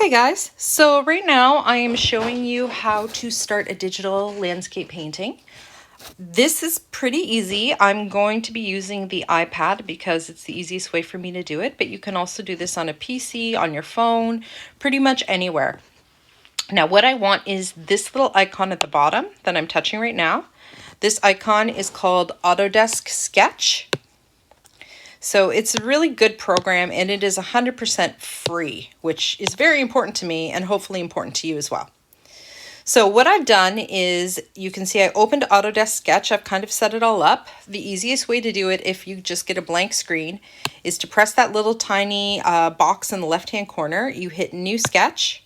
Okay guys, so right now I am showing you how to start a digital landscape painting. This is pretty easy. I'm going to be using the iPad because it's the easiest way for me to do it, but you can also do this on a PC, on your phone, pretty much anywhere. Now what I want is this little icon at the bottom that I'm touching right now. This icon is called Autodesk Sketch. So it's a really good program and it is 100% free, which is very important to me and hopefully important to you as well. So what I've done is, you can see I opened Autodesk Sketch. I've kind of set it all up. The easiest way to do it, if you just get a blank screen, is to press that little tiny box in the left-hand corner. You hit New Sketch.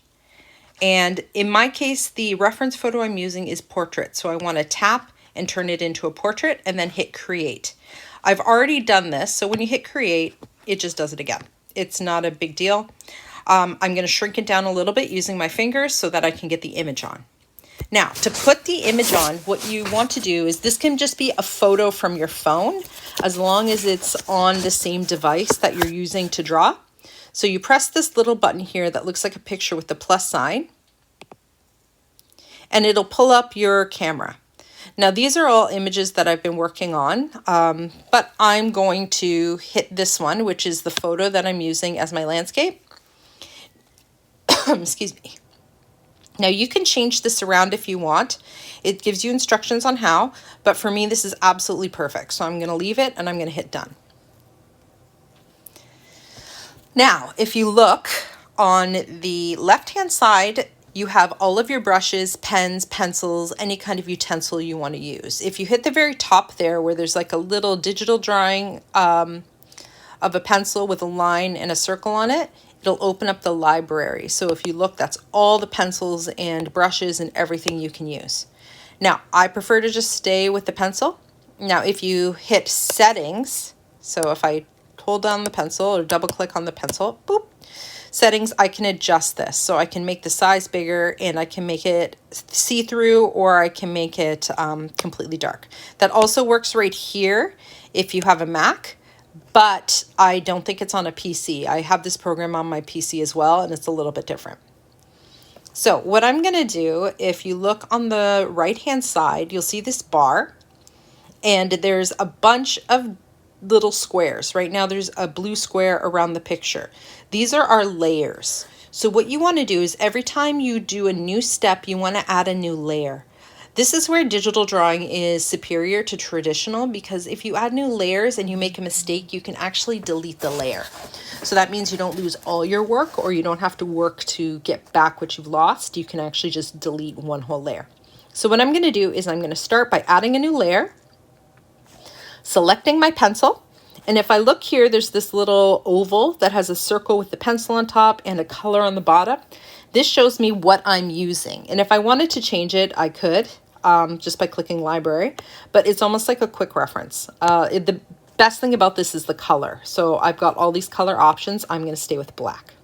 And in my case, the reference photo I'm using is portrait. So I want to tap and turn it into a portrait and then hit Create. I've already done this, so when you hit Create, it just does it again. It's not a big deal. I'm going to shrink it down a little bit using my fingers so that I can get the image on. Now, to put the image on, what you want to do is, this can just be a photo from your phone, as long as it's on the same device that you're using to draw. So you press this little button here that looks like a picture with the plus sign, and it'll pull up your camera. Now these are all images that I've been working on, but I'm going to hit this one, which is the photo that I'm using as my landscape. Excuse me. Now you can change this around if you want. It gives you instructions on how, but for me this is absolutely perfect. So I'm going to leave it and I'm going to hit done. Now, if you look on the left-hand side, you have all of your brushes, pens, pencils, any kind of utensil you want to use. If you hit the very top there where there's like a little digital drawing of a pencil with a line and a circle on it, it'll open up the library. So if you look, that's all the pencils and brushes and everything you can use. Now, I prefer to just stay with the pencil. Now, if you hit Settings, so if I hold down the pencil or double click on the pencil, boop, Settings, I can adjust this. So I can make the size bigger and I can make it see-through, or I can make it completely dark. That also works right here if you have a Mac, but I don't think it's on a PC. I have this program on my PC as well, and it's a little bit different. So what I'm going to do, if you look on the right-hand side, you'll see this bar, and there's a bunch of little squares. Right now there's a blue square around the picture. These are our layers. So what you want to do is, every time you do a new step, you want to add a new layer. This is where digital drawing is superior to traditional, because if you add new layers and you make a mistake, you can actually delete the layer. So that means you don't lose all your work, or you don't have to work to get back what you've lost. You can actually just delete one whole layer. So what I'm going to do is, I'm going to start by adding a new layer, selecting my pencil, and if I look here, there's this little oval that has a circle with the pencil on top and a color on the bottom. This shows me what I'm using, and if I wanted to change it, I could just by clicking Library, but it's almost like a quick reference. The best thing about this is the color. So I've got all these color options. I'm going to stay with black.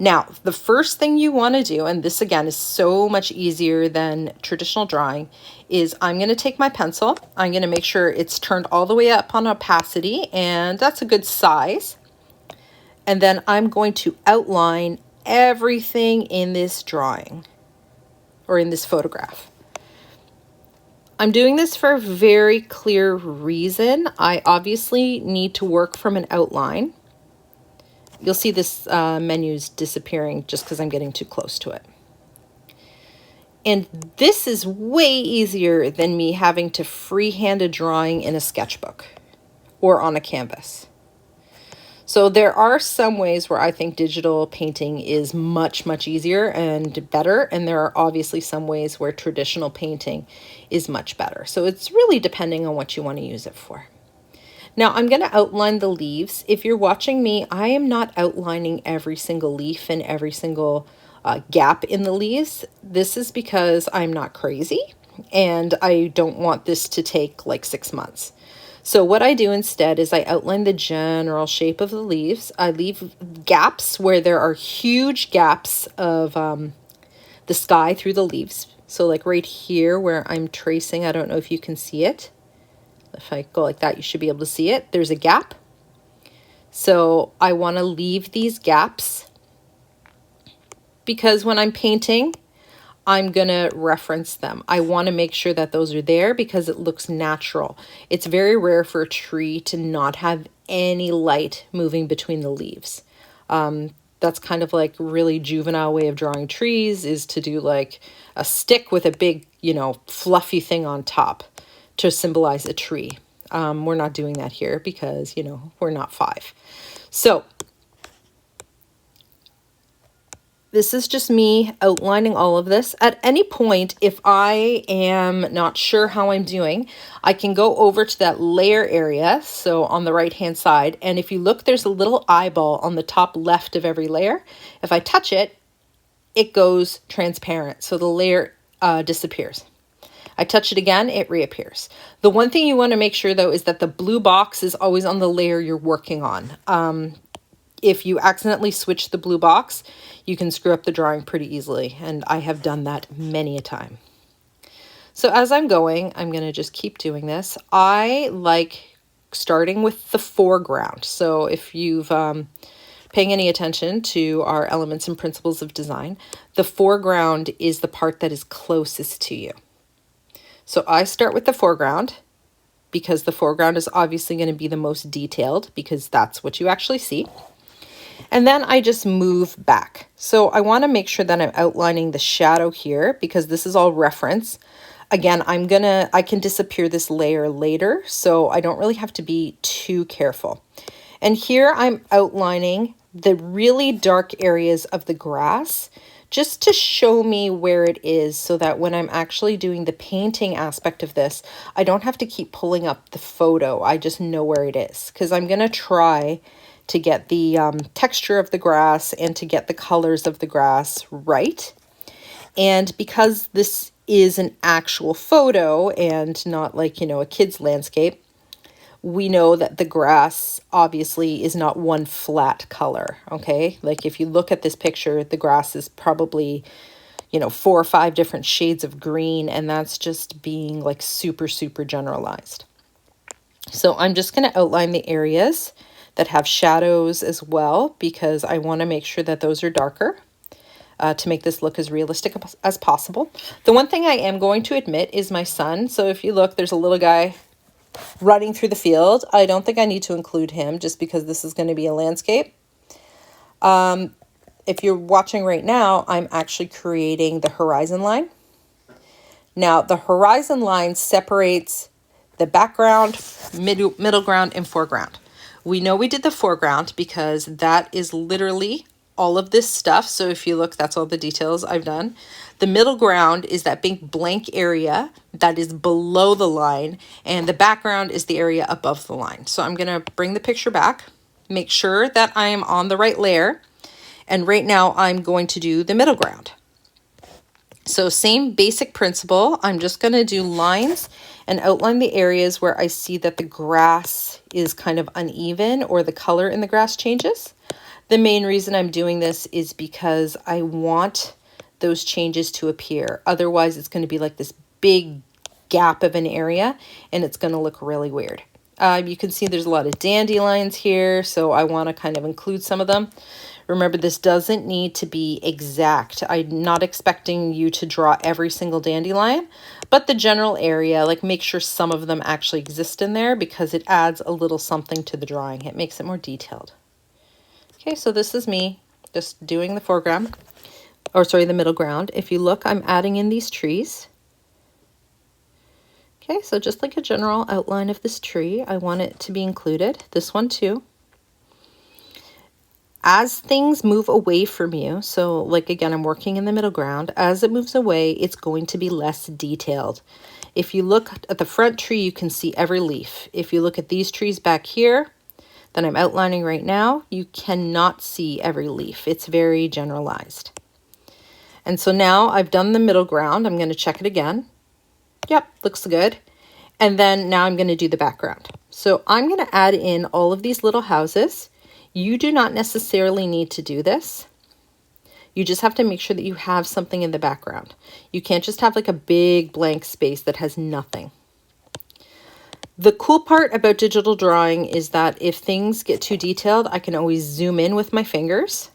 Now, the first thing you want to do, and this again is so much easier than traditional drawing, is I'm going to take my pencil. I'm going to make sure it's turned all the way up on opacity, and that's a good size. And then I'm going to outline everything in this drawing, or in this photograph. I'm doing this for a very clear reason. I obviously need to work from an outline. You'll see this menu's disappearing just because I'm getting too close to it. And this is way easier than me having to freehand a drawing in a sketchbook or on a canvas. So there are some ways where I think digital painting is much, much easier and better. And there are obviously some ways where traditional painting is much better. So it's really depending on what you want to use it for. Now I'm going to outline the leaves. If you're watching me, I am not outlining every single leaf and every single gap in the leaves. This is because I'm not crazy and I don't want this to take like 6 months. So what I do instead is I outline the general shape of the leaves. I leave gaps where there are huge gaps of the sky through the leaves. So like right here where I'm tracing, I don't know if you can see it. If I go like that, you should be able to see it. There's a gap. So I want to leave these gaps because when I'm painting, I'm gonna reference them. I wanna make sure that those are there because it looks natural. It's very rare for a tree to not have any light moving between the leaves. That's kind of like really juvenile way of drawing trees, is to do like a stick with a big, you know, fluffy thing on top to symbolize a tree. We're not doing that here because, you know, we're not 5. So this is just me outlining all of this. At any point, if I am not sure how I'm doing, I can go over to that layer area, so on the right-hand side, and if you look, there's a little eyeball on the top left of every layer. If I touch it, it goes transparent, so the layer disappears. I touch it again, it reappears. The one thing you want to make sure, though, is that the blue box is always on the layer you're working on. If you accidentally switch the blue box, you can screw up the drawing pretty easily, and I have done that many a time. So as I'm going, I'm going to just keep doing this. I like starting with the foreground. So if you've paying any attention to our elements and principles of design, the foreground is the part that is closest to you. So I start with the foreground because the foreground is obviously going to be the most detailed because that's what you actually see. And then I just move back. So I want to make sure that I'm outlining the shadow here because this is all reference. Again, I can disappear this layer later, so I don't really have to be too careful. And here I'm outlining the really dark areas of the grass just to show me where it is so that when I'm actually doing the painting aspect of this, I don't have to keep pulling up the photo. I just know where it is because I'm going to try to get the texture of the grass and to get the colors of the grass right. And because this is an actual photo and not like, you know, a kid's landscape, we know that the grass obviously is not one flat color, okay? Like if you look at this picture, the grass is probably, you know, 4 or 5 different shades of green, and that's just being like super, super generalized. So I'm just going to outline the areas that have shadows as well because I want to make sure that those are darker to make this look as realistic as possible. The one thing I am going to admit is my son. So if you look, there's a little guy running through the field. I don't think I need to include him just because this is going to be a landscape. If you're watching right now, I'm actually creating the horizon line. Now, the horizon line separates the background, middle ground, and foreground. We know we did the foreground because that is literally all of this stuff. So if you look, that's all the details I've done. The middle ground is that big blank area that is below the line, and the background is the area above the line. So I'm going to bring the picture back, make sure that I am on the right layer, and right now I'm going to do the middle ground. So same basic principle. I'm just going to do lines and outline the areas where I see that the grass is kind of uneven or the color in the grass changes. The main reason I'm doing this is because I want those changes to appear. Otherwise, it's going to be like this big gap of an area and it's going to look really weird. You can see there's a lot of dandelions here, so I want to kind of include some of them. Remember, this doesn't need to be exact. I'm not expecting you to draw every single dandelion, but the general area, like make sure some of them actually exist in there because it adds a little something to the drawing. It makes it more detailed. Okay, so this is me just doing the foreground, or sorry, the middle ground. If you look, I'm adding in these trees. Okay, so just like a general outline of this tree, I want it to be included. This one too. As things move away from you, so like again, I'm working in the middle ground, as it moves away, it's going to be less detailed. If you look at the front tree, you can see every leaf. If you look at these trees back here, that I'm outlining right now, you cannot see every leaf. It's very generalized. And so now I've done the middle ground. I'm going to check it again. Yep, looks good. And then now I'm going to do the background. So I'm going to add in all of these little houses. You do not necessarily need to do this. You just have to make sure that you have something in the background. You can't just have like a big blank space that has nothing. The cool part about digital drawing is that if things get too detailed, I can always zoom in with my fingers.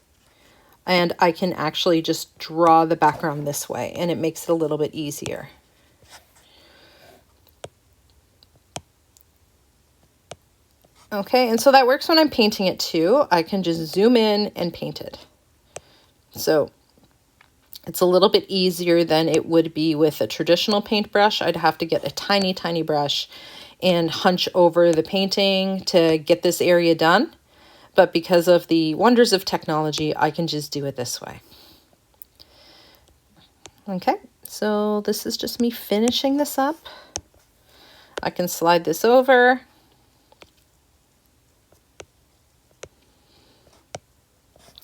And I can actually just draw the background this way, and it makes it a little bit easier. Okay, and so that works when I'm painting it too. I can just zoom in and paint it. So it's a little bit easier than it would be with a traditional paintbrush. I'd have to get a tiny, tiny brush and hunch over the painting to get this area done. But because of the wonders of technology, I can just do it this way. Okay, so this is just me finishing this up. I can slide this over.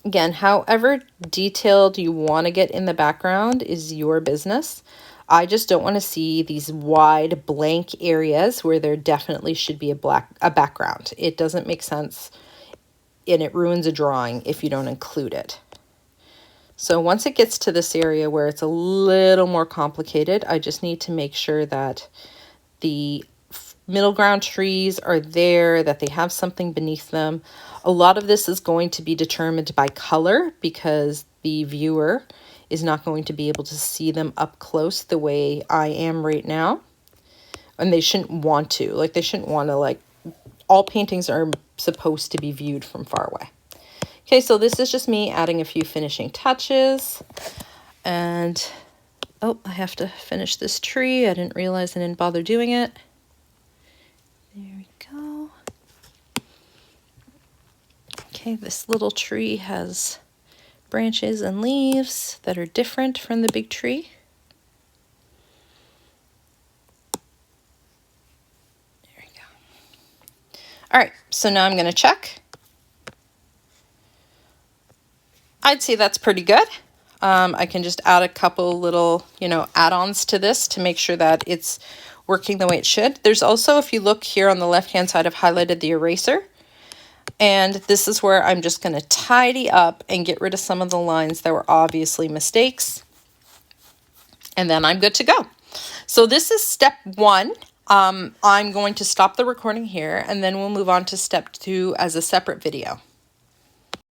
Again, however detailed you want to get in the background is your business. I just don't want to see these wide blank areas where there definitely should be a background. It doesn't make sense, and it ruins a drawing if you don't include it. So once it gets to this area where it's a little more complicated, I just need to make sure that the middle ground trees are there, that they have something beneath them. A lot of this is going to be determined by color because the viewer is not going to be able to see them up close the way I am right now. And they shouldn't want to. Like, they shouldn't want to, like, all paintings are supposed to be viewed from far away. Okay, so this is just me adding a few finishing touches. And, oh, I have to finish this tree. I didn't realize I didn't bother doing it. There we go. Okay, this little tree has branches and leaves that are different from the big tree. There we go. All right, so now I'm going to check. I'd say that's pretty good. I can just add a couple little, add-ons to this to make sure that it's working the way it should. There's also, if you look here on the left-hand side, I've highlighted the eraser. And this is where I'm just going to tidy up and get rid of some of the lines that were obviously mistakes. And then I'm good to go. So this is step 1. I'm going to stop the recording here, and then we'll move on to step 2 as a separate video.